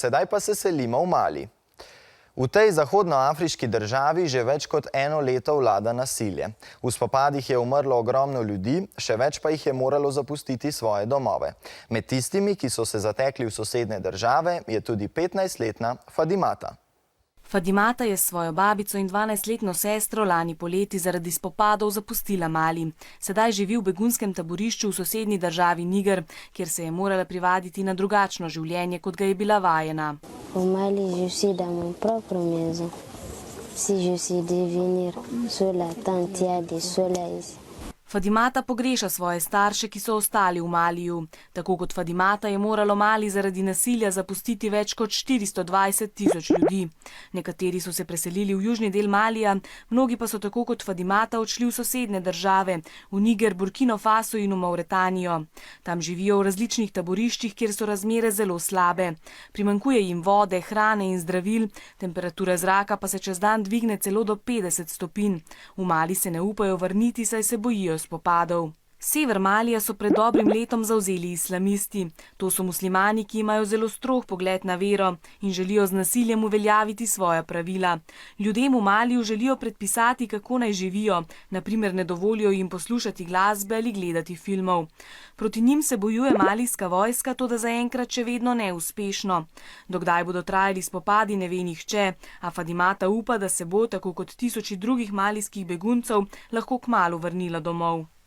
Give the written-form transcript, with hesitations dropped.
Sedaj pa se selimo v Mali. V tej zahodnoafriški državi že več kot eno leto vlada nasilje. V spopadih je umrlo ogromno ljudi, še več pa jih je moralo zapustiti svoje domove. Med tistimi, ki so se zatekli v sosednje države, je tudi 15-letna Fadimata. Fadimata je svojo babico in 12-letno sestro lani poleti zaradi spopadov zapustila Mali. Sedaj živi v begunskem taborišču v sosednji državi Niger, kjer se je morala privaditi na drugačno življenje, kot ga je bila vajena. V Mali je suis dans mon propre maison. Si je suis de venir sur la tente, il y a des soleils. Fadimata pogreša svoje starše, ki so ostali v Maliju. Tako kot Fadimata je moralo Mali zaradi nasilja zapustiti več kot 420.000 ljudi. Nekateri so se preselili v južni del Malija, mnogi pa so tako kot Fadimata odšli v sosednje države, v Niger, Burkino Faso in v Mauretanijo. Tam živijo v različnih taboriščih, kjer so razmere zelo slabe. Primanjkuje jim vode, hrane in zdravil, temperatura zraka pa se čez dan dvigne celo do 50 stopinj. V Mali se ne upajo vrniti, saj se bojijo spopadov. Sever Malija so pred dobrim letom zavzeli islamisti. To so muslimani, ki imajo zelo strog pogled na vero in želijo z nasiljem uveljaviti svoja pravila. Ljudem v Maliju želijo predpisati, kako naj živijo, na primer ne dovolijo jim poslušati glasbe ali gledati filmov. Proti njim se bojuje malijska vojska, toda zaenkrat še vedno neuspešno. Dokdaj bodo trajali spopadi, ne ve nihče, a Fadimata upa, da se bo, tako kot tisoči drugih malijskih beguncev, lahko kmalu vrnila domov.